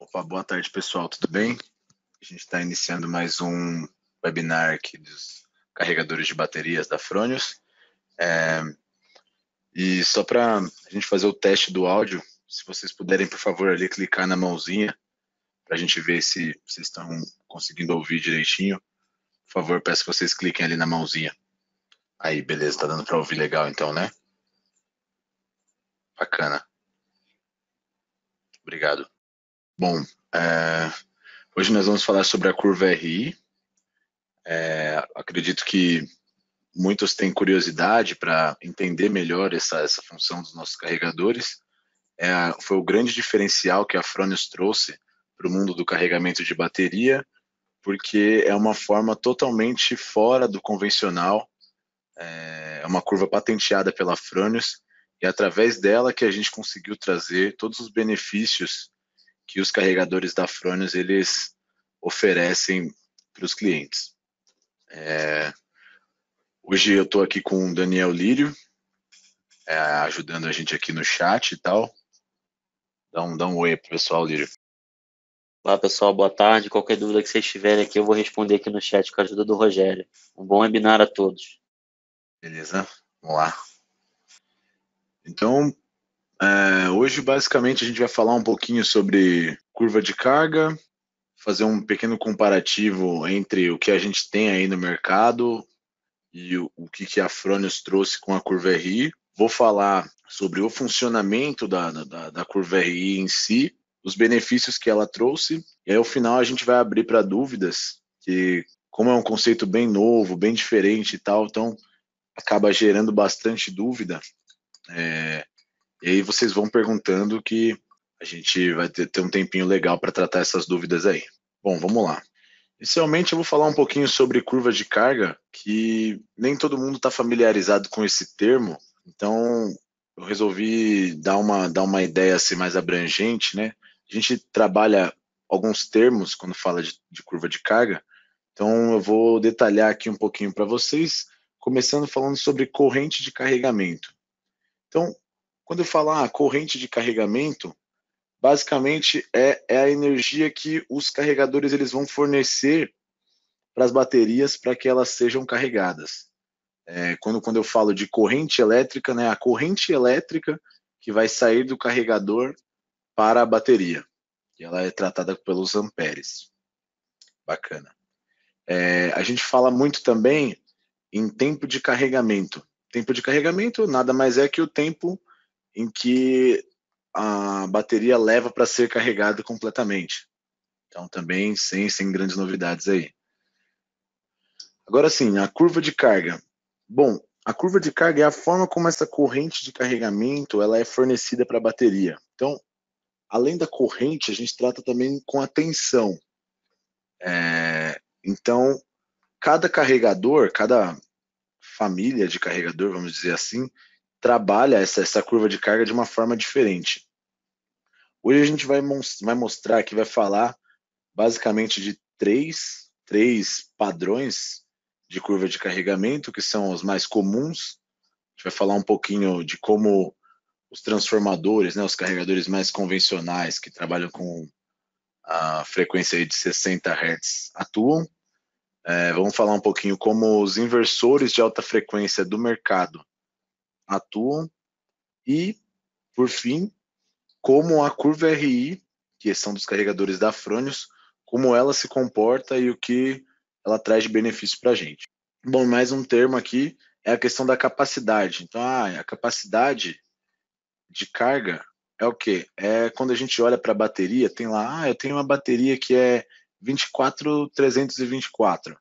Opa, boa tarde, pessoal, tudo bem? A gente está iniciando mais um webinar aqui dos carregadores de baterias da Fronius. E só para a gente fazer o teste do áudio, se vocês puderem, por favor, ali clicar na mãozinha, para a gente ver se vocês estão conseguindo ouvir direitinho. Por favor, peço que vocês cliquem ali na mãozinha. Aí, beleza, tá dando para ouvir legal então, né? Bacana. Obrigado. Bom, hoje nós vamos falar sobre a curva RI. Acredito que muitos têm curiosidade para entender melhor essa função dos nossos carregadores. Foi o grande diferencial que a Fronius trouxe para o mundo do carregamento de bateria, porque é uma forma totalmente fora do convencional, é uma curva patenteada pela Fronius, e é através dela que a gente conseguiu trazer todos os benefícios que os carregadores da Fronius eles oferecem para os clientes. Hoje eu estou aqui com o Daniel Lírio, ajudando a gente aqui no chat e tal. Dá um oi pro pessoal, Lírio. Olá pessoal, boa tarde. Qualquer dúvida que vocês tiverem aqui, eu vou responder aqui no chat com a ajuda do Rogério. Um bom webinar a todos. Beleza? Vamos lá. Então, hoje basicamente a gente vai falar um pouquinho sobre curva de carga, fazer um pequeno comparativo entre o que a gente tem aí no mercado e o que a Fronius trouxe com a curva RI. Vou falar sobre o funcionamento da curva RI em si, os benefícios que ela trouxe, e aí ao final a gente vai abrir para dúvidas, que como é um conceito bem novo, bem diferente e tal, então acaba gerando bastante dúvida. E aí vocês vão perguntando que a gente vai ter um tempinho legal para tratar essas dúvidas aí. Bom, vamos lá. Inicialmente eu vou falar um pouquinho sobre curva de carga, que nem todo mundo está familiarizado com esse termo, então eu resolvi dar uma ideia assim, mais abrangente, né? A gente trabalha alguns termos quando fala de curva de carga, então eu vou detalhar aqui um pouquinho para vocês, começando falando sobre corrente de carregamento. Então, quando eu falar corrente de carregamento, basicamente é a energia que os carregadores eles vão fornecer para as baterias para que elas sejam carregadas. Quando eu falo de corrente elétrica, né, a corrente elétrica que vai sair do carregador para a bateria. E ela é tratada pelos amperes. Bacana. A gente fala muito também em tempo de carregamento. Tempo de carregamento nada mais é que o tempo em que a bateria leva para ser carregada completamente. Então também sem grandes novidades aí. Agora sim, a curva de carga. Bom, a curva de carga é a forma como essa corrente de carregamento ela é fornecida para a bateria. Então, além da corrente, a gente trata também com a tensão. Então, cada carregador, cada família de carregador, vamos dizer assim, trabalha essa curva de carga de uma forma diferente. Hoje a gente vai mostrar aqui, vai falar basicamente de três padrões de curva de carregamento, que são os mais comuns. A gente vai falar um pouquinho de como os transformadores, né, os carregadores mais convencionais, que trabalham com a frequência aí de 60 Hz, atuam. Vamos falar um pouquinho como os inversores de alta frequência do mercado atuam. E, por fim, como a curva RI, que são dos carregadores da Fronius, como ela se comporta e o que ela traz de benefício para a gente. Bom, mais um termo aqui é a questão da capacidade. Então, a capacidade de carga é o quê? É quando a gente olha para a bateria, tem lá, eu tenho uma bateria que é 24.324.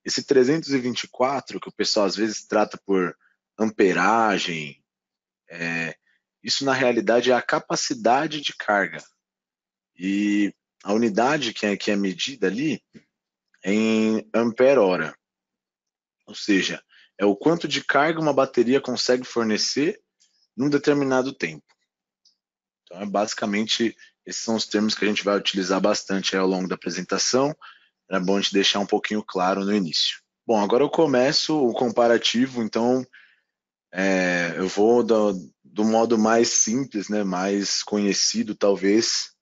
Esse 324, que o pessoal às vezes trata por amperagem, isso na realidade é a capacidade de carga. E a unidade que é medida ali é em ampere-hora. Ou seja, é o quanto de carga uma bateria consegue fornecer num determinado tempo. Então, basicamente, esses são os termos que a gente vai utilizar bastante ao longo da apresentação. É bom a gente deixar um pouquinho claro no início. Bom, agora eu começo o comparativo, então eu vou do modo mais simples, né, mais conhecido talvez,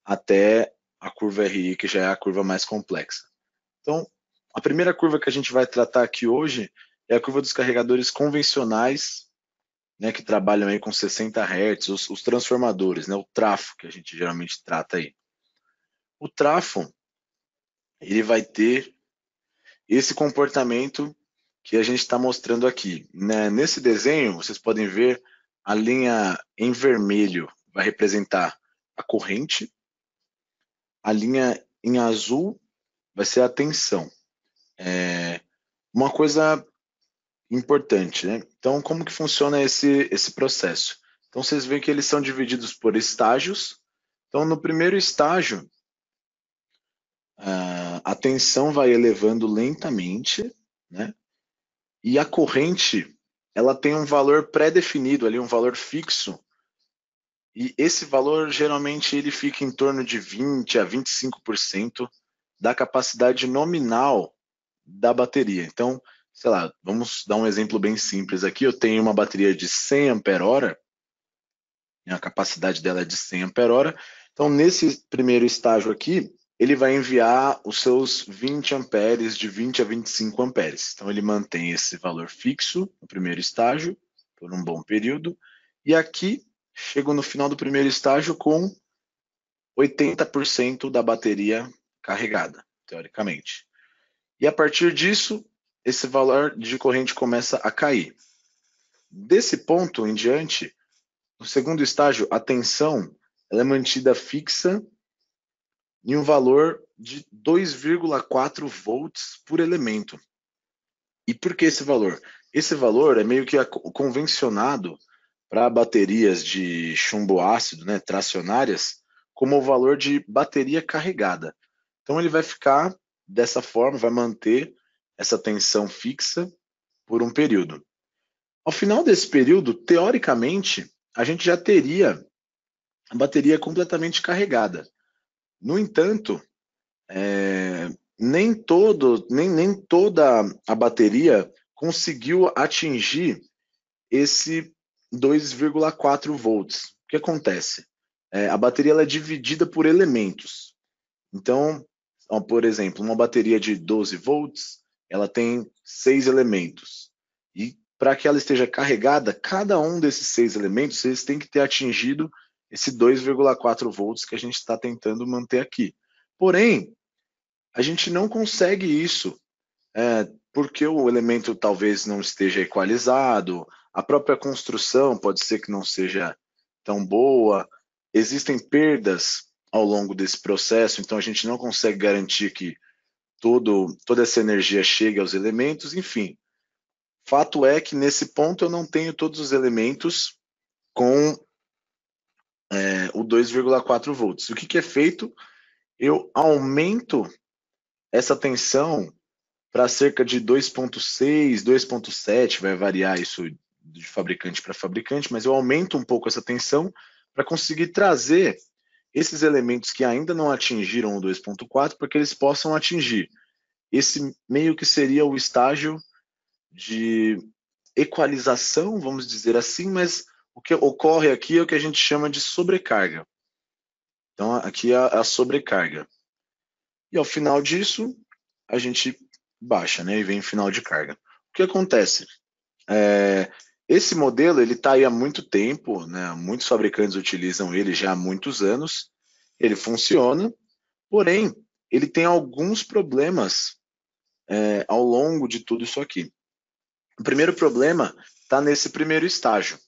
até a curva RI, que já é a curva mais complexa. Então, a primeira curva que a gente vai tratar aqui hoje é a curva dos carregadores convencionais, né, que trabalham aí com 60 Hz, os transformadores, né, o trafo que a gente geralmente trata aí. O trafo, ele vai ter esse comportamento que a gente está mostrando aqui, né? Nesse desenho, vocês podem ver a linha em vermelho vai representar a corrente, a linha em azul vai ser a tensão. Uma coisa importante, né? Então, como que funciona esse processo? Então, vocês veem que eles são divididos por estágios. Então, no primeiro estágio, a tensão vai elevando lentamente, né? E a corrente, ela tem um valor pré-definido ali, um valor fixo. E esse valor, geralmente, ele fica em torno de 20 a 25% da capacidade nominal da bateria. Então, sei lá, vamos dar um exemplo bem simples aqui. Eu tenho uma bateria de 100 ampere-hora, a capacidade dela é de 100 ampere-hora. Então, nesse primeiro estágio aqui, ele vai enviar os seus 20 amperes, de 20 a 25 amperes. Então, ele mantém esse valor fixo no primeiro estágio, por um bom período. E aqui, chego no final do primeiro estágio com 80% da bateria carregada, teoricamente. E a partir disso, esse valor de corrente começa a cair. Desse ponto em diante, no segundo estágio, a tensão ela é mantida fixa em um valor de 2,4 volts por elemento. E por que esse valor? Esse valor é meio que convencionado para baterias de chumbo ácido, né, tracionárias, como o valor de bateria carregada. Então ele vai ficar dessa forma, vai manter essa tensão fixa por um período. Ao final desse período, teoricamente, a gente já teria a bateria completamente carregada. No entanto, nem toda a bateria conseguiu atingir esse 2,4 volts. O que acontece? A bateria ela é dividida por elementos. Então, por exemplo, uma bateria de 12 volts, ela tem 6 elementos. E para que ela esteja carregada, cada um desses 6 elementos eles têm que ter atingido esse 2,4 volts que a gente está tentando manter aqui. Porém, a gente não consegue isso, porque o elemento talvez não esteja equalizado, a própria construção pode ser que não seja tão boa, existem perdas ao longo desse processo, então a gente não consegue garantir que toda essa energia chegue aos elementos, enfim. Fato é que nesse ponto eu não tenho todos os elementos com o 2,4 volts. O que é feito? Eu aumento essa tensão para cerca de 2,6, 2,7, vai variar isso de fabricante para fabricante, mas eu aumento um pouco essa tensão para conseguir trazer esses elementos que ainda não atingiram o 2,4 para que eles possam atingir. Esse meio que seria o estágio de equalização, vamos dizer assim, mas o que ocorre aqui é o que a gente chama de sobrecarga. Então, aqui é a sobrecarga. E ao final disso, a gente baixa, né? E vem final de carga. O que acontece? Esse modelo ele está aí há muito tempo, né? Muitos fabricantes utilizam ele já há muitos anos. Ele funciona, porém ele tem alguns problemas ao longo de tudo isso aqui. O primeiro problema está nesse primeiro estágio.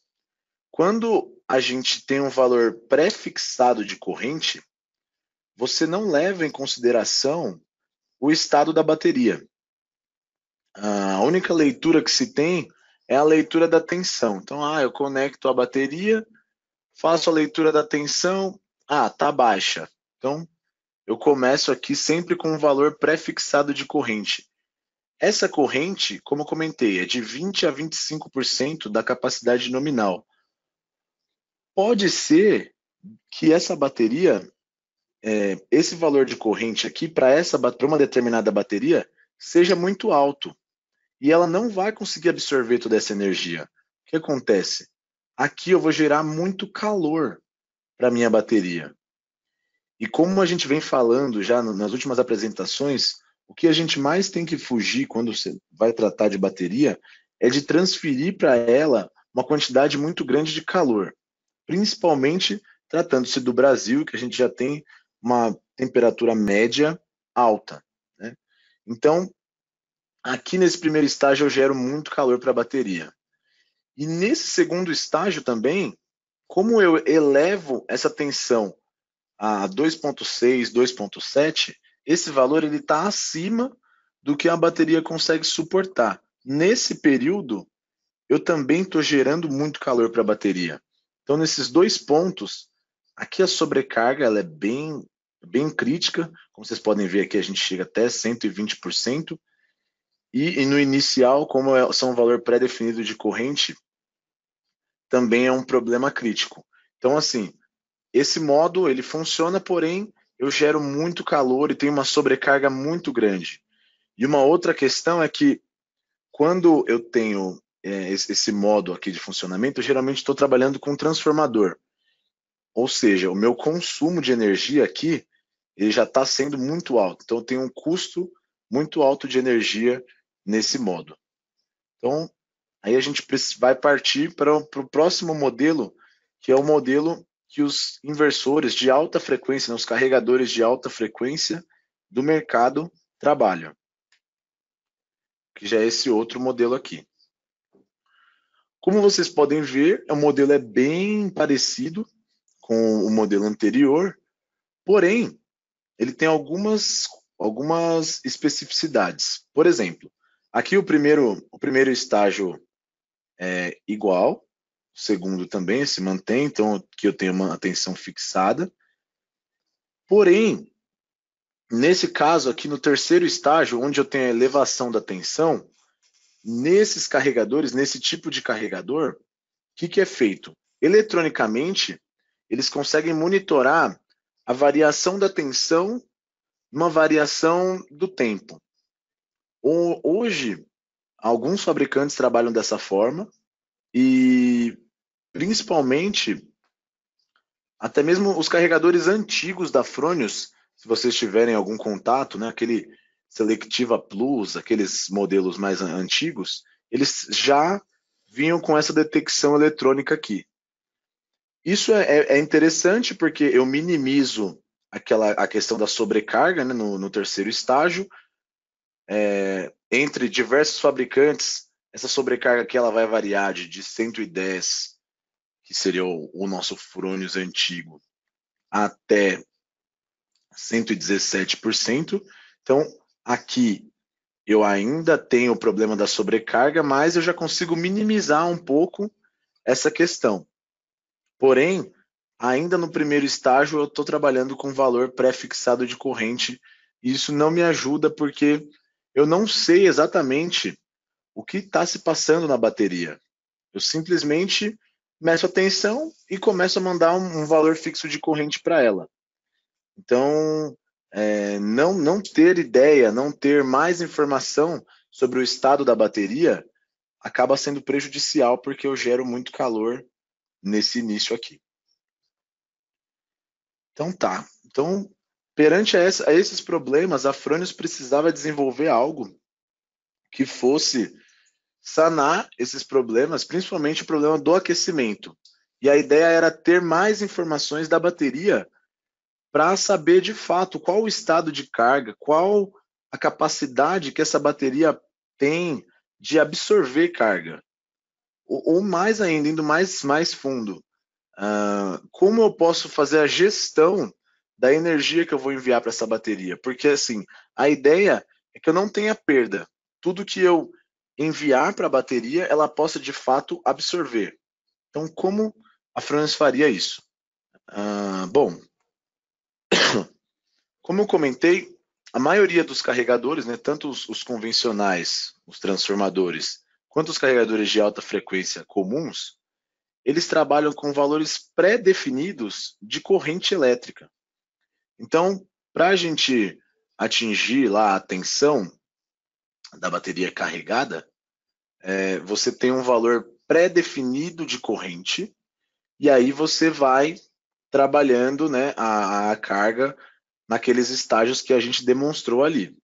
Quando a gente tem um valor pré-fixado de corrente, você não leva em consideração o estado da bateria. A única leitura que se tem é a leitura da tensão. Então, eu conecto a bateria, faço a leitura da tensão, tá baixa. Então, eu começo aqui sempre com um valor pré-fixado de corrente. Essa corrente, como eu comentei, é de 20 a 25% da capacidade nominal. Pode ser que essa bateria, esse valor de corrente aqui, para uma determinada bateria, seja muito alto. E ela não vai conseguir absorver toda essa energia. O que acontece? Aqui eu vou gerar muito calor para minha bateria. E como a gente vem falando já nas últimas apresentações, o que a gente mais tem que fugir quando você vai tratar de bateria é de transferir para ela uma quantidade muito grande de calor, principalmente tratando-se do Brasil, que a gente já tem uma temperatura média alta, né? Então, aqui nesse primeiro estágio eu gero muito calor para a bateria. E nesse segundo estágio também, como eu elevo essa tensão a 2.6, 2.7, esse valor ele está acima do que a bateria consegue suportar. Nesse período, eu também estou gerando muito calor para a bateria. Então, nesses dois pontos, aqui a sobrecarga ela é bem crítica. Como vocês podem ver aqui, a gente chega até 120%. E no inicial, como são um valor pré-definido de corrente, também é um problema crítico. Então, assim, esse modo ele funciona, porém eu gero muito calor e tenho uma sobrecarga muito grande. E uma outra questão é que quando eu tenho esse modo aqui de funcionamento, eu geralmente estou trabalhando com um transformador. Ou seja, o meu consumo de energia aqui ele já está sendo muito alto. Então eu tenho um custo muito alto de energia nesse modo. Então aí a gente vai partir para o próximo modelo, que é o modelo que os inversores de alta frequência, né, os carregadores de alta frequência do mercado trabalham, que já é esse outro modelo aqui. Como vocês podem ver, o modelo é bem parecido com o modelo anterior, porém, ele tem algumas especificidades. Por exemplo, aqui o primeiro estágio é igual, o segundo também se mantém, então aqui eu tenho uma tensão fixada. Porém, nesse caso aqui no terceiro estágio, onde eu tenho a elevação da tensão, nesses carregadores, nesse tipo de carregador, o que é feito? Eletronicamente, eles conseguem monitorar a variação da tensão numa variação do tempo. Hoje, alguns fabricantes trabalham dessa forma e, principalmente, até mesmo os carregadores antigos da Fronius, se vocês tiverem algum contato, né, aquele Selectiva Plus, aqueles modelos mais antigos, eles já vinham com essa detecção eletrônica aqui. Isso é interessante porque eu minimizo a questão da sobrecarga, né, no terceiro estágio. Entre diversos fabricantes, essa sobrecarga aqui ela vai variar de 110, que seria o nosso Fronius antigo, até 117%. Então, aqui eu ainda tenho o problema da sobrecarga, mas eu já consigo minimizar um pouco essa questão. Porém, ainda no primeiro estágio, eu estou trabalhando com valor pré-fixado de corrente, e isso não me ajuda porque eu não sei exatamente o que está se passando na bateria. Eu simplesmente meço a tensão e começo a mandar um valor fixo de corrente para ela. Então, não ter ideia, não ter mais informação sobre o estado da bateria acaba sendo prejudicial porque eu gero muito calor nesse início aqui. Então tá. Então, perante a esses problemas, a Fronius precisava desenvolver algo que fosse sanar esses problemas, principalmente o problema do aquecimento. E a ideia era ter mais informações da bateria para saber de fato qual o estado de carga, qual a capacidade que essa bateria tem de absorver carga. Ou mais ainda, indo mais fundo, como eu posso fazer a gestão da energia que eu vou enviar para essa bateria? Porque assim, a ideia é que eu não tenha perda. Tudo que eu enviar para a bateria, ela possa de fato absorver. Então, como a Fronius faria isso? Bom, como eu comentei, a maioria dos carregadores, né, tanto os convencionais, os transformadores, quanto os carregadores de alta frequência comuns, eles trabalham com valores pré-definidos de corrente elétrica. Então, para a gente atingir lá a tensão da bateria carregada, você tem um valor pré-definido de corrente, e aí você vai trabalhando, né, a carga naqueles estágios que a gente demonstrou ali.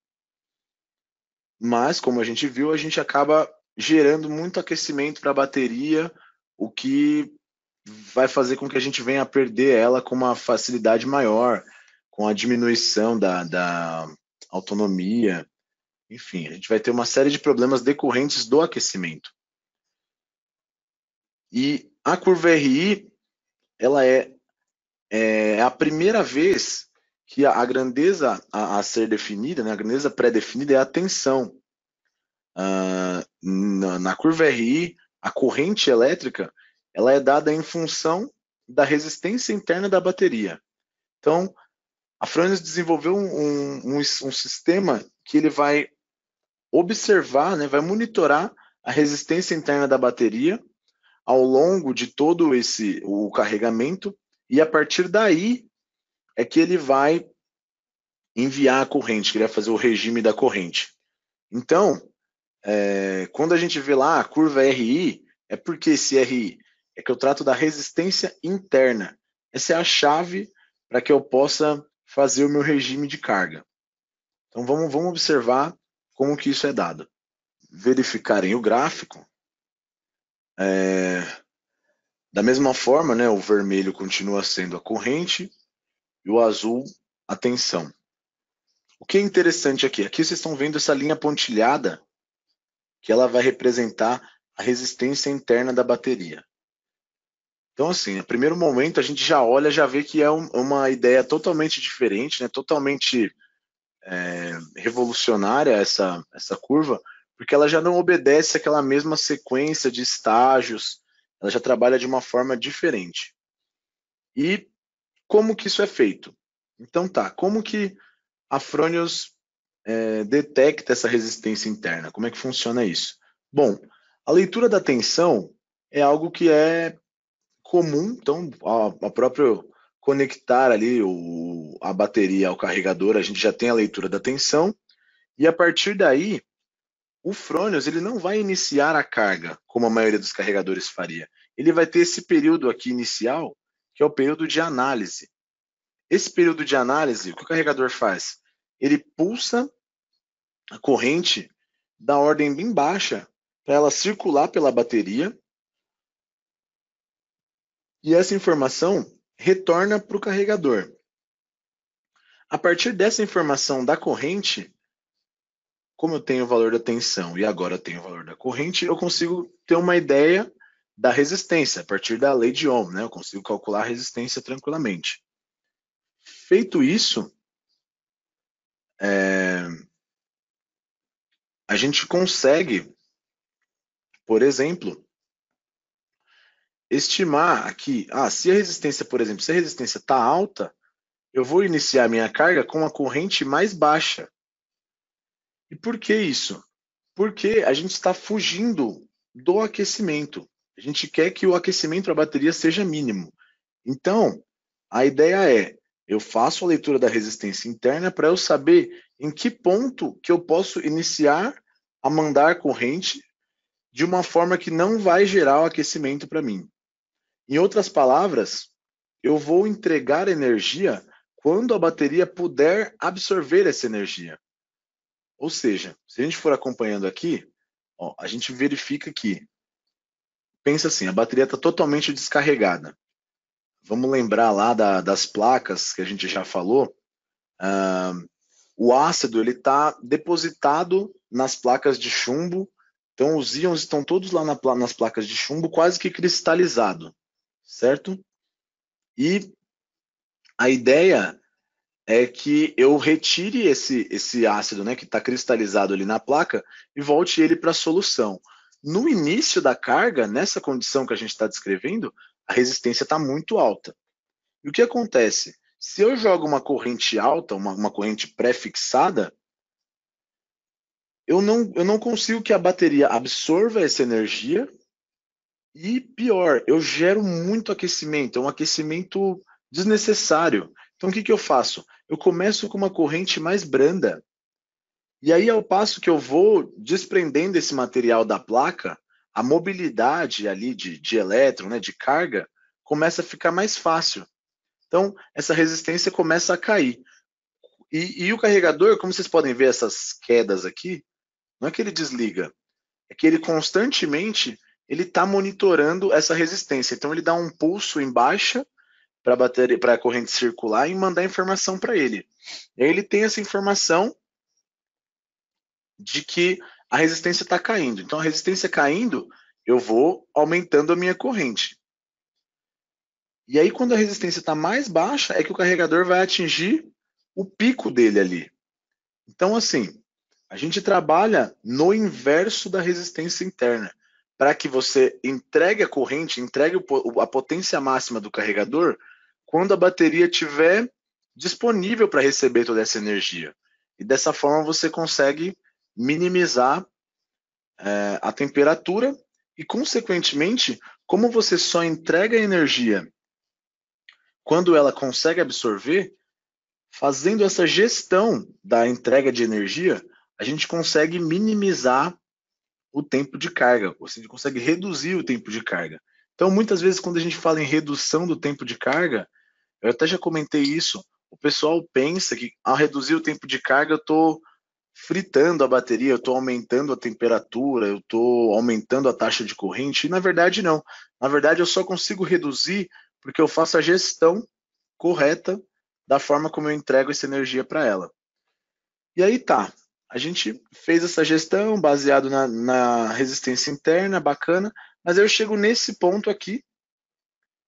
Mas, como a gente viu, a gente acaba gerando muito aquecimento para a bateria, o que vai fazer com que a gente venha a perder ela com uma facilidade maior, com a diminuição da autonomia. Enfim, a gente vai ter uma série de problemas decorrentes do aquecimento. E a curva RI, ela é a primeira vez que a grandeza a ser definida, né, a grandeza pré-definida é a tensão. Na curva RI, a corrente elétrica ela é dada em função da resistência interna da bateria. Então, a Fronius desenvolveu um sistema que ele vai observar, né, vai monitorar a resistência interna da bateria ao longo de todo o carregamento, e a partir daí é que ele vai enviar a corrente, que ele vai fazer o regime da corrente. Então, quando a gente vê lá a curva RI, é porque esse RI é que eu trato da resistência interna. Essa é a chave para que eu possa fazer o meu regime de carga. Então vamos observar como que isso é dado. Verificarem o gráfico. Da mesma forma, né, o vermelho continua sendo a corrente e o azul a tensão. O que é interessante aqui? Aqui vocês estão vendo essa linha pontilhada que ela vai representar a resistência interna da bateria. Então, assim, no primeiro momento a gente já olha, já vê que é uma ideia totalmente diferente, né? Totalmente revolucionária essa curva, porque ela já não obedece aquela mesma sequência de estágios, ela já trabalha de uma forma diferente. E como que isso é feito? Então tá, como que a Fronius detecta essa resistência interna? Como é que funciona isso? Bom, a leitura da tensão é algo que é comum, então a próprio conectar ali a bateria ao carregador, a gente já tem a leitura da tensão, e a partir daí, o Fronius ele não vai iniciar a carga, como a maioria dos carregadores faria. Ele vai ter esse período aqui inicial, que é o período de análise. Esse período de análise, o que o carregador faz? Ele pulsa a corrente da ordem bem baixa para ela circular pela bateria, e essa informação retorna para o carregador. A partir dessa informação da corrente, como eu tenho o valor da tensão e agora eu tenho o valor da corrente, eu consigo ter uma ideia da resistência, a partir da lei de Ohm, né? Eu consigo calcular a resistência tranquilamente. Feito isso, a gente consegue, por exemplo, estimar aqui, se a resistência, por exemplo, se a resistência está alta, eu vou iniciar a minha carga com a corrente mais baixa. E por que isso? Porque a gente está fugindo do aquecimento. A gente quer que o aquecimento da bateria seja mínimo. Então, a ideia é, eu faço a leitura da resistência interna para eu saber em que ponto que eu posso iniciar a mandar corrente de uma forma que não vai gerar o aquecimento para mim. Em outras palavras, eu vou entregar energia quando a bateria puder absorver essa energia. Ou seja, se a gente for acompanhando aqui, a gente verifica que, pensa assim, a bateria está totalmente descarregada. Vamos lembrar lá das placas que a gente já falou. O ácido ele está depositado nas placas de chumbo, então os íons estão todos lá nas placas de chumbo, quase que cristalizado, certo? E a ideia é que eu retire esse ácido, né, que está cristalizado ali na placa, e volte ele para a solução. No início da carga, nessa condição que a gente está descrevendo, a resistência está muito alta. E o que acontece? Se eu jogo uma corrente alta, uma corrente pré-fixada, eu não consigo que a bateria absorva essa energia, e pior, eu gero muito aquecimento, é um aquecimento desnecessário. Então o que eu faço? Eu começo com uma corrente mais branda, e aí ao passo que eu vou desprendendo esse material da placa, a mobilidade ali de elétron, né, de carga, começa a ficar mais fácil. Então, essa resistência começa a cair. E o carregador, como vocês podem ver essas quedas aqui, não é que ele desliga, é que ele constantemente ele está monitorando essa resistência. Então, ele dá um pulso em baixa para a bateria, para a corrente circular e mandar informação para ele. E aí ele tem essa informação de que a resistência está caindo. Então, a resistência caindo, eu vou aumentando a minha corrente. E aí, quando a resistência está mais baixa, é que o carregador vai atingir o pico dele ali. Então, assim, a gente trabalha no inverso da resistência interna, para que você entregue a corrente, entregue a potência máxima do carregador quando a bateria estiver disponível para receber toda essa energia. E dessa forma você consegue minimizar a temperatura e, consequentemente, como você só entrega a energia quando ela consegue absorver, fazendo essa gestão da entrega de energia, a gente consegue minimizar o tempo de carga, ou seja, consegue reduzir o tempo de carga. Então, muitas vezes, quando a gente fala em redução do tempo de carga, eu até já comentei isso, o pessoal pensa que ao reduzir o tempo de carga, eu estou fritando a bateria, eu estou aumentando a temperatura, eu estou aumentando a taxa de corrente, e na verdade não. Na verdade, eu só consigo reduzir porque eu faço a gestão correta da forma como eu entrego essa energia para ela. E aí tá, a gente fez essa gestão baseado na resistência interna, bacana, mas eu chego nesse ponto aqui,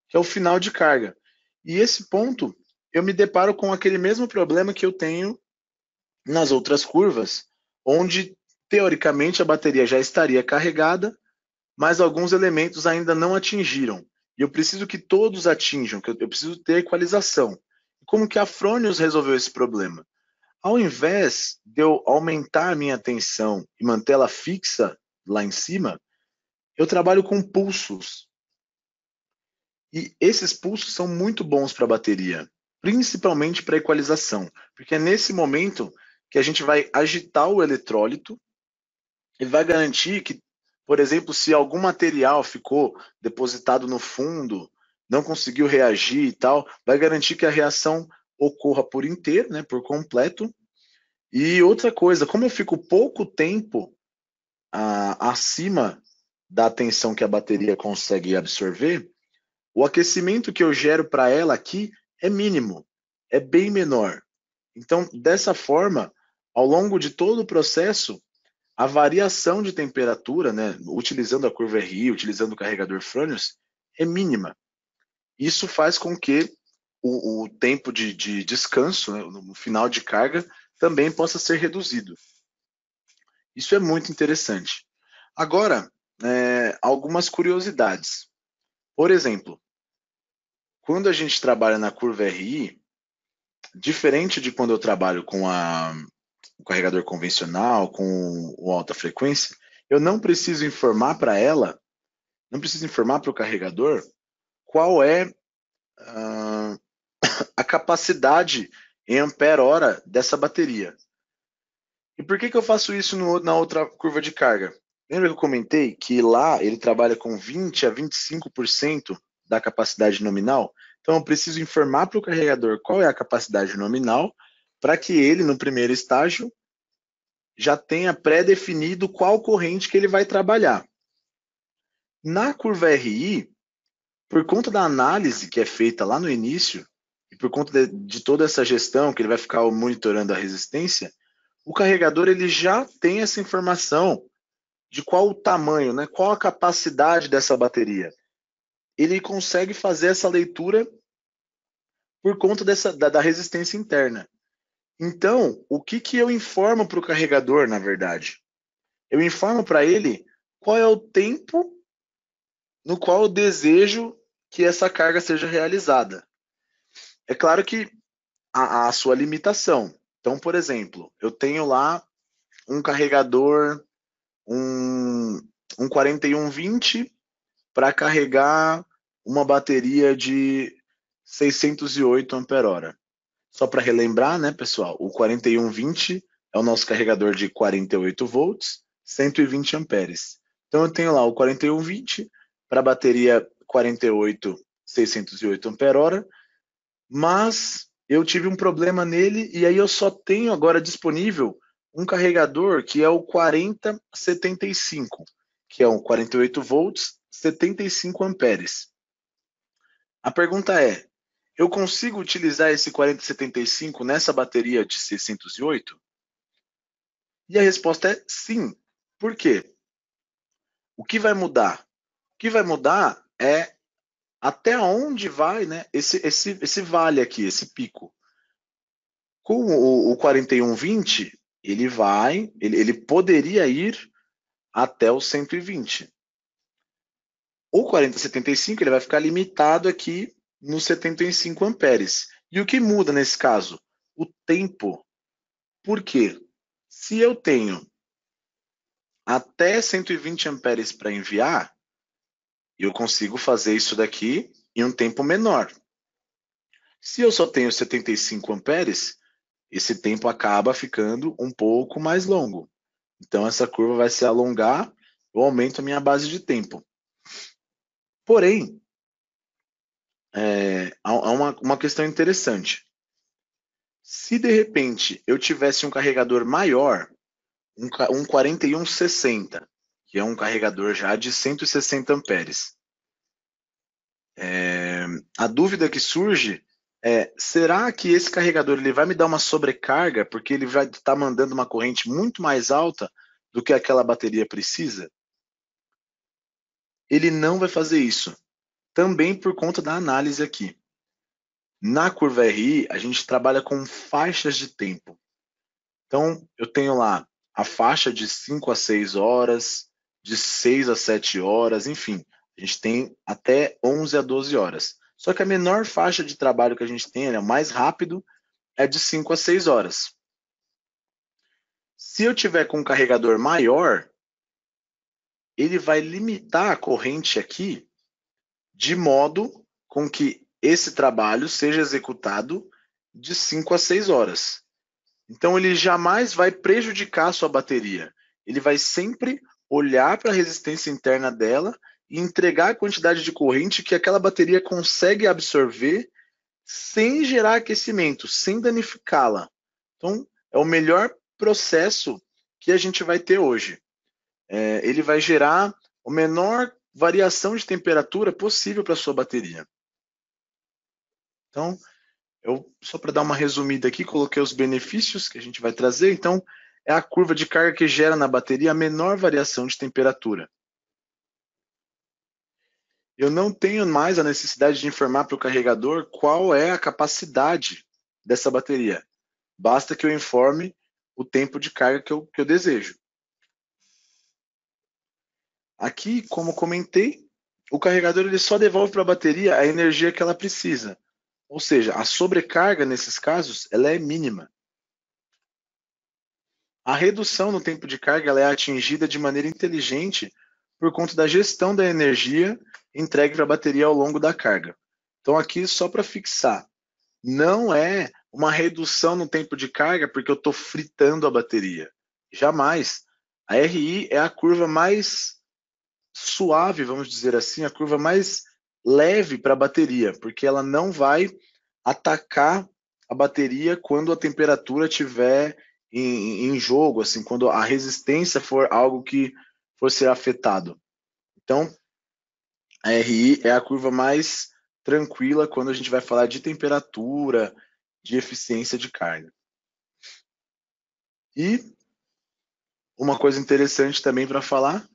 que é o final de carga. E esse ponto, eu me deparo com aquele mesmo problema que eu tenho nas outras curvas, onde teoricamente a bateria já estaria carregada, mas alguns elementos ainda não atingiram. E eu preciso que todos atinjam, que eu preciso ter equalização. Como que a Fronius resolveu esse problema? Ao invés de eu aumentar a minha tensão e mantê-la fixa lá em cima, eu trabalho com pulsos. E esses pulsos são muito bons para a bateria, principalmente para equalização, porque é nesse momento que a gente vai agitar o eletrólito e vai garantir que, por exemplo, se algum material ficou depositado no fundo, não conseguiu reagir e tal, vai garantir que a reação ocorra por inteiro, né, por completo. E outra coisa, como eu fico pouco tempo acima da tensão que a bateria consegue absorver, o aquecimento que eu gero para ela aqui é mínimo, é bem menor. Então, dessa forma, ao longo de todo o processo, a variação de temperatura, né, utilizando a curva RI, utilizando o carregador Fronius, é mínima. Isso faz com que o tempo de descanso, né, no final de carga, também possa ser reduzido. Isso é muito interessante. Agora, algumas curiosidades. Por exemplo, quando a gente trabalha na curva RI, diferente de quando eu trabalho com o carregador convencional, com o alta frequência, eu não preciso informar para ela, não preciso informar para o carregador qual é a capacidade em ampere-hora dessa bateria. E por que eu faço isso na outra curva de carga? Lembra que eu comentei que lá ele trabalha com 20 a 25% da capacidade nominal? Então eu preciso informar para o carregador qual é a capacidade nominal para que ele, no primeiro estágio, já tenha pré-definido qual corrente que ele vai trabalhar. Na curva RI, por conta da análise que é feita lá no início, e por conta de toda essa gestão que ele vai ficar monitorando a resistência, o carregador ele já tem essa informação de qual o tamanho, né, qual a capacidade dessa bateria. Ele consegue fazer essa leitura por conta da resistência interna. Então, o que eu informo para o carregador, na verdade? Eu informo para ele qual é o tempo no qual eu desejo que essa carga seja realizada. É claro que a sua limitação. Então, por exemplo, eu tenho lá um carregador, um 4120 para carregar uma bateria de 608 ampere-hora. Só para relembrar, né, pessoal, o 4120 é o nosso carregador de 48 volts, 120 amperes. Então eu tenho lá o 4120 para a bateria 48, 608 ampere-hora, mas eu tive um problema nele e aí eu só tenho agora disponível um carregador que é o 4075, que é um 48 volts, 75 amperes. A pergunta é, eu consigo utilizar esse 4075 nessa bateria de 608? E a resposta é sim. Por quê? O que vai mudar? O que vai mudar é até onde vai, né, esse vale aqui, esse pico. Com o 4120, ele poderia ir até o 120. O 4075 ele vai ficar limitado aqui nos 75 amperes. E o que muda nesse caso? O tempo. Por quê? Se eu tenho até 120 amperes para enviar, eu consigo fazer isso daqui em um tempo menor. Se eu só tenho 75 amperes, esse tempo acaba ficando um pouco mais longo. Então, essa curva vai se alongar, eu aumento a minha base de tempo. Porém, há uma questão interessante. Se de repente eu tivesse um carregador maior, um 4160, que é um carregador já de 160 amperes, a dúvida que surge é, será que esse carregador ele vai me dar uma sobrecarga porque ele vai estar mandando uma corrente muito mais alta do que aquela bateria precisa? Ele não vai fazer isso, também por conta da análise aqui. Na curva RI, a gente trabalha com faixas de tempo. Então, eu tenho lá a faixa de 5 a 6 horas, de 6 a 7 horas, enfim, a gente tem até 11 a 12 horas. Só que a menor faixa de trabalho que a gente tem, o mais rápido, é de 5 a 6 horas. Se eu tiver com um carregador maior, ele vai limitar a corrente aqui de modo com que esse trabalho seja executado de 5 a 6 horas. Então ele jamais vai prejudicar a sua bateria. Ele vai sempre olhar para a resistência interna dela e entregar a quantidade de corrente que aquela bateria consegue absorver sem gerar aquecimento, sem danificá-la. Então é o melhor processo que a gente vai ter hoje. Ele vai gerar a menor variação de temperatura possível para a sua bateria. Então, só para dar uma resumida aqui, coloquei os benefícios que a gente vai trazer. Então, é a curva de carga que gera na bateria a menor variação de temperatura. Eu não tenho mais a necessidade de informar para o carregador qual é a capacidade dessa bateria. Basta que eu informe o tempo de carga que eu desejo. Aqui, como comentei, o carregador ele só devolve para a bateria a energia que ela precisa. Ou seja, a sobrecarga, nesses casos, ela é mínima. A redução no tempo de carga ela é atingida de maneira inteligente por conta da gestão da energia entregue para a bateria ao longo da carga. Então, aqui, só para fixar, não é uma redução no tempo de carga porque eu estou fritando a bateria. Jamais. A RI é a curva mais suave, vamos dizer assim, a curva mais leve para a bateria, porque ela não vai atacar a bateria quando a temperatura estiver em jogo, assim, quando a resistência for algo que for ser afetado. Então, a RI é a curva mais tranquila quando a gente vai falar de temperatura, de eficiência de carga. E uma coisa interessante também para falar,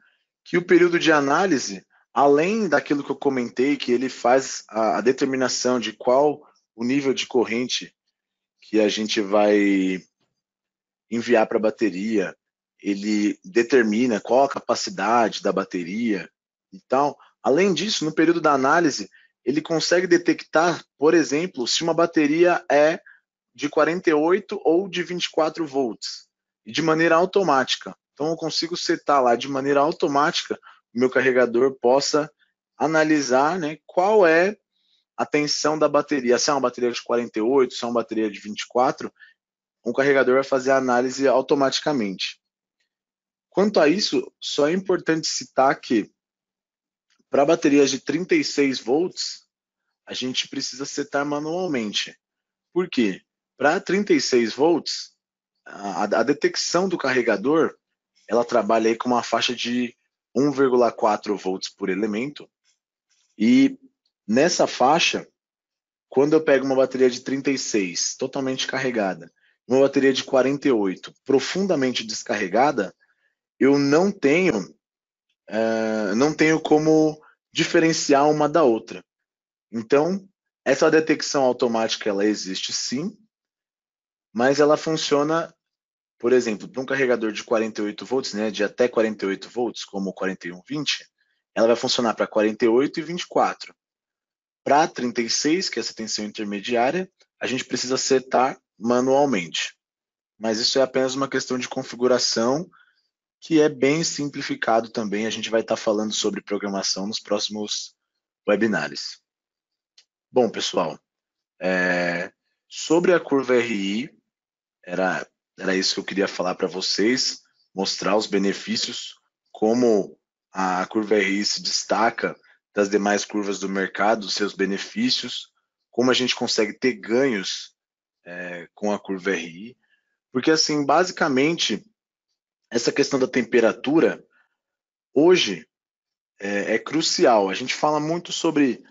que o período de análise, além daquilo que eu comentei, que ele faz a determinação de qual o nível de corrente que a gente vai enviar para a bateria, ele determina qual a capacidade da bateria e tal. Além disso, no período da análise, ele consegue detectar, por exemplo, se uma bateria é de 48 ou de 24 volts, e de maneira automática. Então, eu consigo setar lá de maneira automática o meu carregador possa analisar, né, qual é a tensão da bateria. Se é uma bateria de 48, se é uma bateria de 24, o carregador vai fazer a análise automaticamente. Quanto a isso, só é importante citar que para baterias de 36 volts, a gente precisa setar manualmente. Por quê? Para 36 volts, a detecção do carregador, ela trabalha aí com uma faixa de 1,4 volts por elemento, e nessa faixa, quando eu pego uma bateria de 36 totalmente carregada, uma bateria de 48 profundamente descarregada, eu não tenho como diferenciar uma da outra. Então, essa detecção automática ela existe sim, mas ela funciona, por exemplo, para um carregador de 48 volts, né, de até 48 volts, como o 4120, ela vai funcionar para 48 e 24. Para 36, que é essa tensão intermediária, a gente precisa setar manualmente. Mas isso é apenas uma questão de configuração que é bem simplificado também. A gente vai estar falando sobre programação nos próximos webinars. Bom, pessoal, sobre a curva RI, era isso que eu queria falar para vocês, mostrar os benefícios, como a curva RI se destaca das demais curvas do mercado, seus benefícios, como a gente consegue ter ganhos com a curva RI, porque assim, basicamente, essa questão da temperatura, hoje, é crucial. A gente fala muito sobre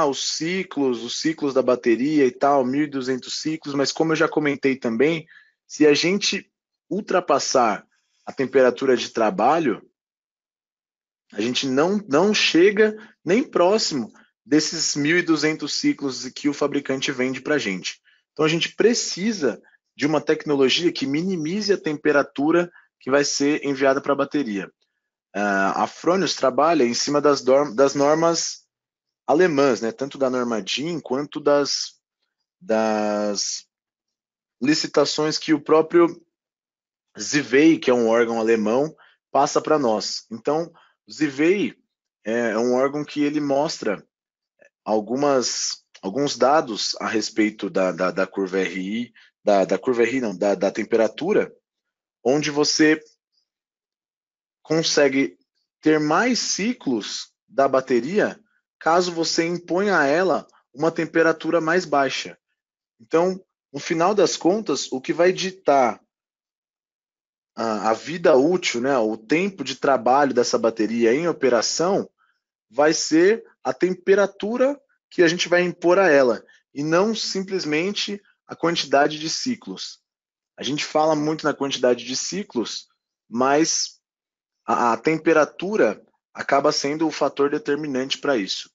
os ciclos da bateria e tal, 1.200 ciclos, mas como eu já comentei também, se a gente ultrapassar a temperatura de trabalho, a gente não chega nem próximo desses 1.200 ciclos que o fabricante vende para a gente. Então a gente precisa de uma tecnologia que minimize a temperatura que vai ser enviada para a bateria. A Fronius trabalha em cima das normas alemãs, né? Tanto da norma DIN quanto das licitações que o próprio ZIVEI, que é um órgão alemão, passa para nós. Então, o ZIVEI é um órgão que ele mostra alguns dados a respeito da curva RI, da curva RI não, da temperatura, onde você consegue ter mais ciclos da bateria caso você imponha a ela uma temperatura mais baixa. Então, no final das contas, o que vai ditar a vida útil, né, o tempo de trabalho dessa bateria em operação, vai ser a temperatura que a gente vai impor a ela, e não simplesmente a quantidade de ciclos. A gente fala muito na quantidade de ciclos, mas a temperatura acaba sendo o fator determinante para isso.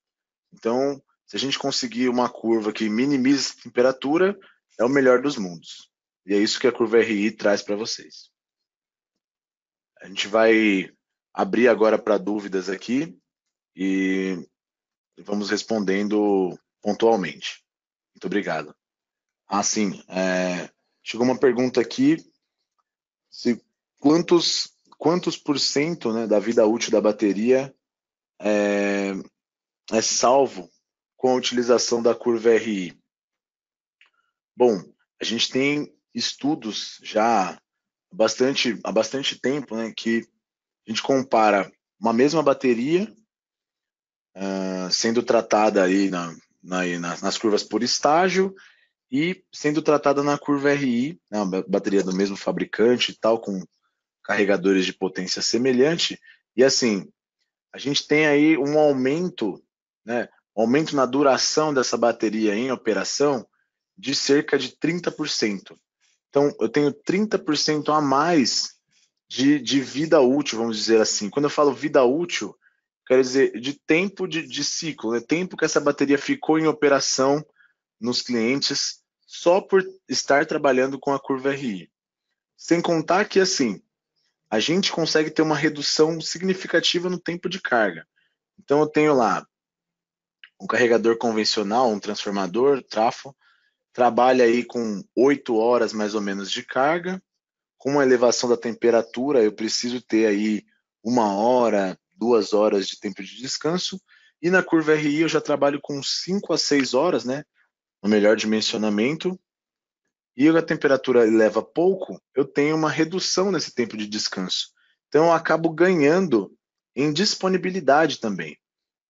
Então, se a gente conseguir uma curva que minimize a temperatura, é o melhor dos mundos. E é isso que a curva RI traz para vocês. A gente vai abrir agora para dúvidas aqui e vamos respondendo pontualmente. Muito obrigado. Sim, chegou uma pergunta aqui, se quantos por cento, né, da vida útil da bateria é salvo com a utilização da curva RI? Bom, a gente tem estudos já há bastante tempo, né, que a gente compara uma mesma bateria sendo tratada aí nas curvas por estágio e sendo tratada na curva RI, né, uma bateria do mesmo fabricante e tal, com carregadores de potência semelhante, e assim, a gente tem aí um aumento, né, um aumento na duração dessa bateria em operação de cerca de 30%. Então, eu tenho 30% a mais de vida útil, vamos dizer assim. Quando eu falo vida útil, quero dizer de tempo de ciclo, né? Tempo que essa bateria ficou em operação nos clientes só por estar trabalhando com a curva RI. Sem contar que, assim, a gente consegue ter uma redução significativa no tempo de carga. Então, eu tenho lá um carregador convencional, um transformador, trafo, trabalha aí com 8 horas mais ou menos de carga. Com a elevação da temperatura, eu preciso ter aí 1 hora, 2 horas de tempo de descanso. E na curva RI eu já trabalho com 5 a 6 horas, né? No melhor dimensionamento. E a temperatura eleva pouco, eu tenho uma redução nesse tempo de descanso. Então eu acabo ganhando em disponibilidade também.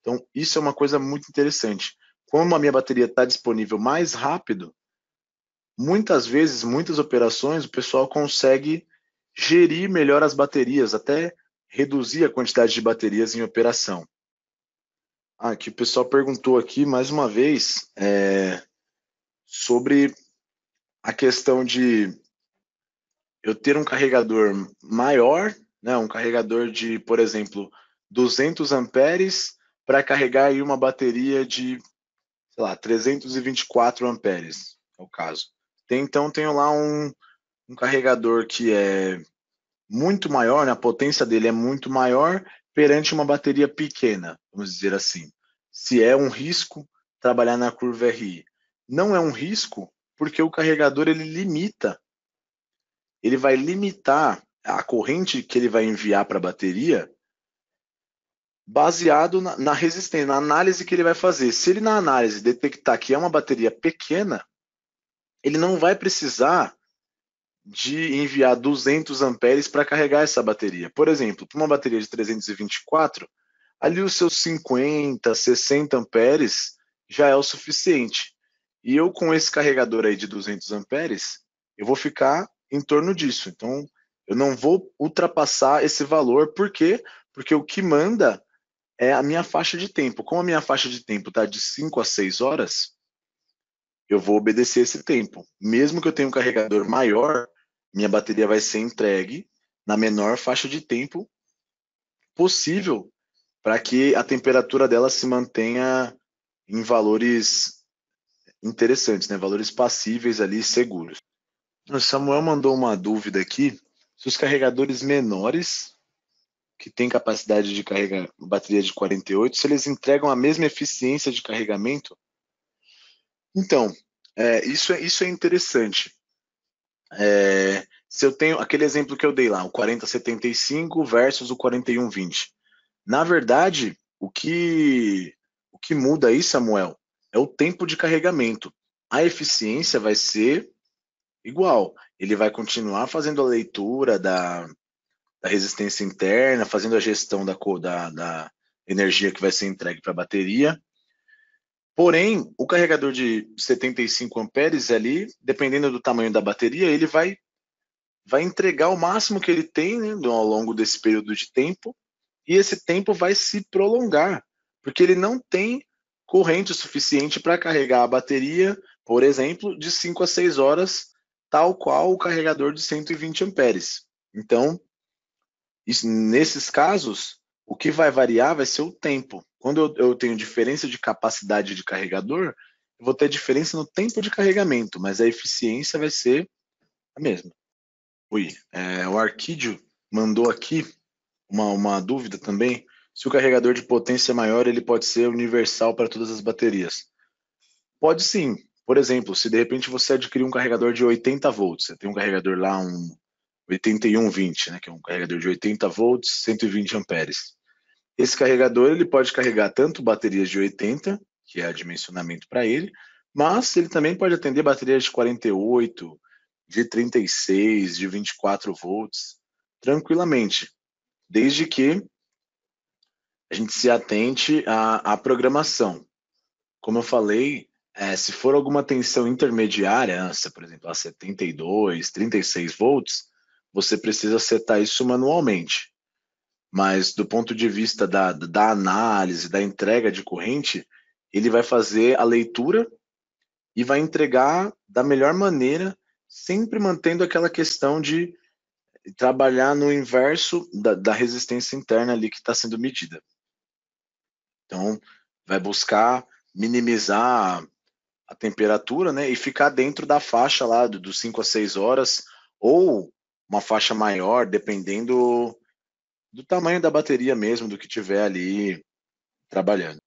Então isso é uma coisa muito interessante. como a minha bateria está disponível mais rápido, muitas vezes, muitas operações, o pessoal consegue gerir melhor as baterias, até reduzir a quantidade de baterias em operação. Aqui o pessoal perguntou aqui mais uma vez sobre a questão de eu ter um carregador maior, né, um carregador de, por exemplo, 200 amperes para carregar aí uma bateria de, sei lá, 324 amperes, é o caso. Então, tenho lá um carregador que é muito maior, né, a potência dele é muito maior perante uma bateria pequena, vamos dizer assim. Se é um risco trabalhar na curva RI. Não é um risco porque o carregador ele vai limitar a corrente que ele vai enviar para a bateria baseado na resistência, na análise que ele vai fazer. Se ele na análise detectar que é uma bateria pequena, ele não vai precisar de enviar 200 amperes para carregar essa bateria. Por exemplo, para uma bateria de 324, ali os seus 50, 60 amperes já é o suficiente. E eu com esse carregador aí de 200 amperes, eu vou ficar em torno disso. Então, eu não vou ultrapassar esse valor, por quê? Porque o que manda é a minha faixa de tempo. Como a minha faixa de tempo está de 5 a 6 horas, eu vou obedecer esse tempo. Mesmo que eu tenha um carregador maior, minha bateria vai ser entregue na menor faixa de tempo possível para que a temperatura dela se mantenha em valores interessantes, né? Valores passíveis ali, seguros. O Samuel mandou uma dúvida aqui se os carregadores menores, que têm capacidade de carregar bateria de 48, se eles entregam a mesma eficiência de carregamento. Então, isso é interessante. Se eu tenho aquele exemplo que eu dei lá, o 4075 versus o 4120. Na verdade, o que muda aí, Samuel, é o tempo de carregamento. A eficiência vai ser igual. Ele vai continuar fazendo a leitura da resistência interna, fazendo a gestão da energia que vai ser entregue para a bateria. Porém, o carregador de 75 amperes ali, dependendo do tamanho da bateria, ele vai entregar o máximo que ele tem, né, ao longo desse período de tempo, e esse tempo vai se prolongar, porque ele não tem corrente suficiente para carregar a bateria, por exemplo, de 5 a 6 horas, tal qual o carregador de 120 amperes. Então, nesses casos, o que vai variar vai ser o tempo. Quando eu tenho diferença de capacidade de carregador, eu vou ter diferença no tempo de carregamento, mas a eficiência vai ser a mesma. O Arquídio mandou aqui uma dúvida também. Se o carregador de potência é maior, ele pode ser universal para todas as baterias. Pode sim. Por exemplo, se de repente você adquirir um carregador de 80 volts, você tem um carregador lá, um 8120, né, que é um carregador de 80 volts, 120 amperes. Esse carregador ele pode carregar tanto baterias de 80, que é dimensionamento para ele, mas ele também pode atender baterias de 48, de 36, de 24 volts, tranquilamente, desde que a gente se atente à programação. Como eu falei, se for alguma tensão intermediária, se, por exemplo, a 72, 36 volts, você precisa setar isso manualmente. Mas do ponto de vista da análise, da entrega de corrente, ele vai fazer a leitura e vai entregar da melhor maneira, sempre mantendo aquela questão de trabalhar no inverso da resistência interna ali que está sendo medida. Então, vai buscar minimizar a temperatura, né, e ficar dentro da faixa lá dos 5 a 6 horas, ou uma faixa maior, dependendo do tamanho da bateria mesmo, do que tiver ali trabalhando.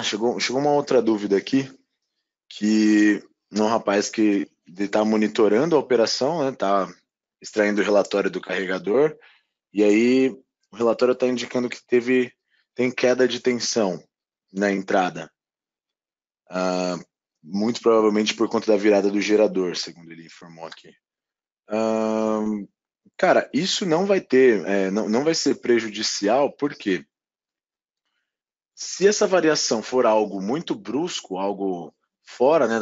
Chegou uma outra dúvida aqui, que um rapaz que está monitorando a operação, né, está extraindo o relatório do carregador, e aí o relatório está indicando que tem queda de tensão na entrada. Muito provavelmente por conta da virada do gerador, segundo ele informou aqui. Cara, isso não vai ter, não vai ser prejudicial, por quê? Se essa variação for algo muito brusco, algo fora, né,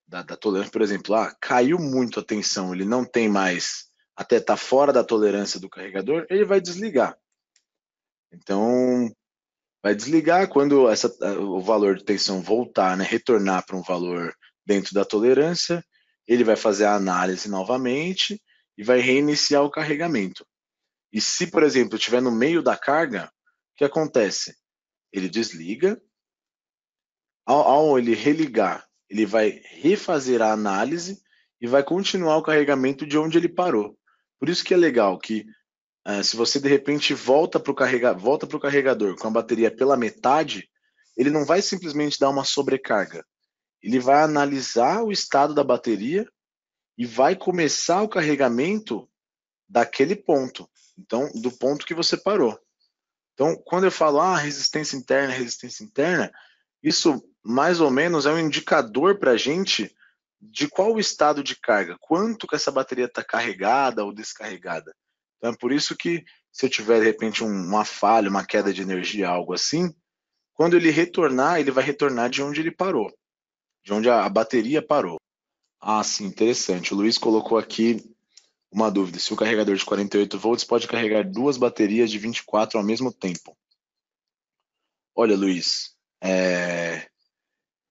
da tolerância, por exemplo, caiu muito a tensão, ele não tem mais, até está fora da tolerância do carregador, ele vai desligar. Então, vai desligar quando o valor de tensão voltar, né, retornar para um valor dentro da tolerância, ele vai fazer a análise novamente e vai reiniciar o carregamento. E se, por exemplo, estiver no meio da carga, o que acontece? Ele desliga, ao ele religar, ele vai refazer a análise e vai continuar o carregamento de onde ele parou. Por isso que é legal que se você de repente volta para o carregador com a bateria pela metade, ele não vai simplesmente dar uma sobrecarga. Ele vai analisar o estado da bateria e vai começar o carregamento daquele ponto. Então, do ponto que você parou. Então, quando eu falo resistência interna, isso mais ou menos é um indicador para a gente de qual o estado de carga, quanto que essa bateria está carregada ou descarregada. Então é por isso que se eu tiver de repente uma falha, uma queda de energia, algo assim, quando ele retornar, ele vai retornar de onde ele parou, de onde a bateria parou. Ah, sim, interessante. O Luiz colocou aqui uma dúvida: se o carregador de 48 volts pode carregar duas baterias de 24 ao mesmo tempo. Olha, Luiz,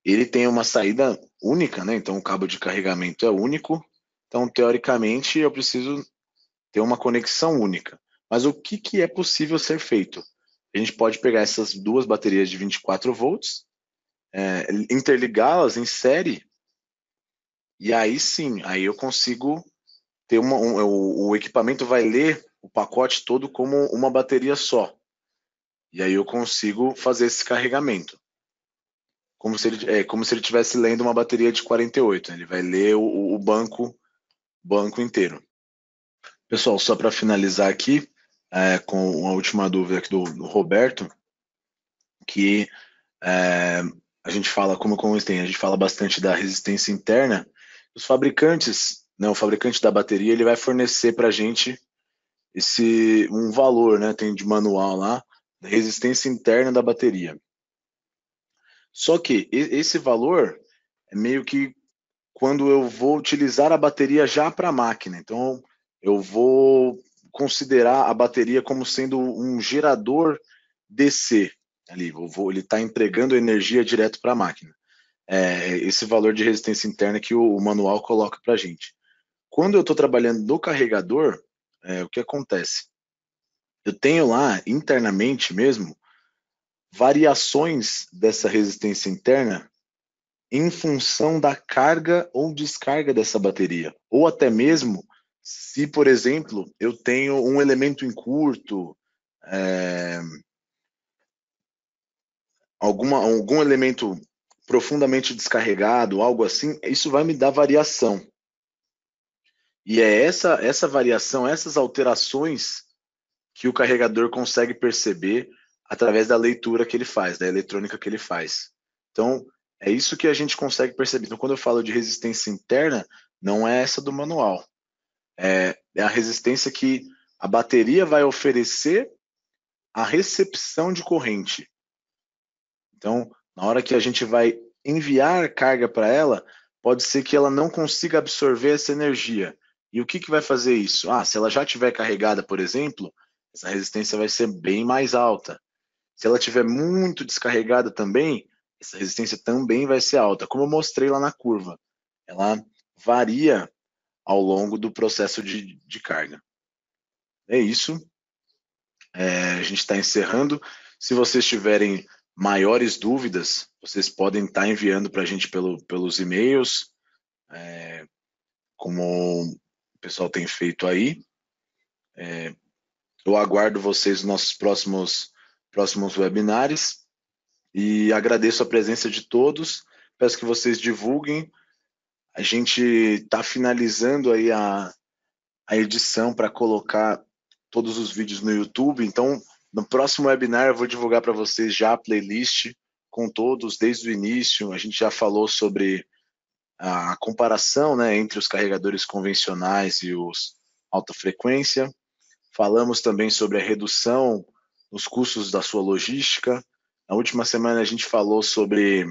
ele tem uma saída única, né? Então o cabo de carregamento é único. Então, teoricamente, eu preciso ter uma conexão única. Mas o que é possível ser feito? A gente pode pegar essas duas baterias de 24 volts, interligá-las em série, e aí sim, aí eu consigo ter o equipamento vai ler o pacote todo como uma bateria só. E aí eu consigo fazer esse carregamento. Como se ele estivesse lendo uma bateria de 48. Ele vai ler o banco inteiro. Pessoal, só para finalizar aqui, com a última dúvida aqui do Roberto, que a gente fala, a gente fala bastante da resistência interna. Os fabricantes, né, o fabricante da bateria, ele vai fornecer para a gente um valor, né, tem de manual lá, da resistência interna da bateria. Só que esse valor é meio que quando eu vou utilizar a bateria já para a máquina. Então, eu vou considerar a bateria como sendo um gerador DC. Ali, ele está entregando energia direto para a máquina. Esse valor de resistência interna que o manual coloca para a gente. Quando eu estou trabalhando no carregador, o que acontece? Eu tenho lá, internamente mesmo, variações dessa resistência interna em função da carga ou descarga dessa bateria. Ou até mesmo se, por exemplo, eu tenho um elemento em curto, algum elemento profundamente descarregado, algo assim, isso vai me dar variação. E é essa variação, essas alterações que o carregador consegue perceber através da leitura que ele faz, da eletrônica que ele faz. Então, é isso que a gente consegue perceber. Então, quando eu falo de resistência interna, não é essa do manual. É a resistência que a bateria vai oferecer à recepção de corrente. Então, na hora que a gente vai enviar carga para ela, pode ser que ela não consiga absorver essa energia. E o que vai fazer isso? Se ela já estiver carregada, por exemplo, essa resistência vai ser bem mais alta. Se ela estiver muito descarregada também, essa resistência também vai ser alta, como eu mostrei lá na curva. Ela varia ao longo do processo de carga. É isso. A gente está encerrando. Se vocês tiverem maiores dúvidas, vocês podem estar enviando para a gente pelos e-mails, como o pessoal tem feito aí. Eu aguardo vocês nos nossos próximos webinars e agradeço a presença de todos. Peço que vocês divulguem. A gente está finalizando aí a edição para colocar todos os vídeos no YouTube. Então, no próximo webinar eu vou divulgar para vocês já a playlist com todos desde o início. A gente já falou sobre a comparação, né, entre os carregadores convencionais e os alta frequência. Falamos também sobre a redução nos custos da sua logística. Na última semana a gente falou sobre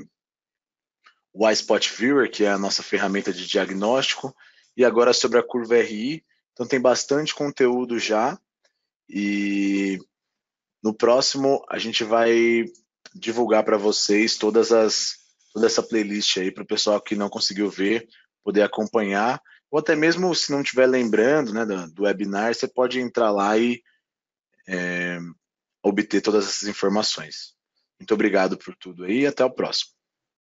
o iSpot Viewer, que é a nossa ferramenta de diagnóstico, e agora sobre a curva RI. Então tem bastante conteúdo já, e no próximo a gente vai divulgar para vocês toda essa playlist aí para o pessoal que não conseguiu ver poder acompanhar, ou até mesmo se não estiver lembrando, né, do webinar, você pode entrar lá e obter todas essas informações. Muito obrigado por tudo aí e até o próximo.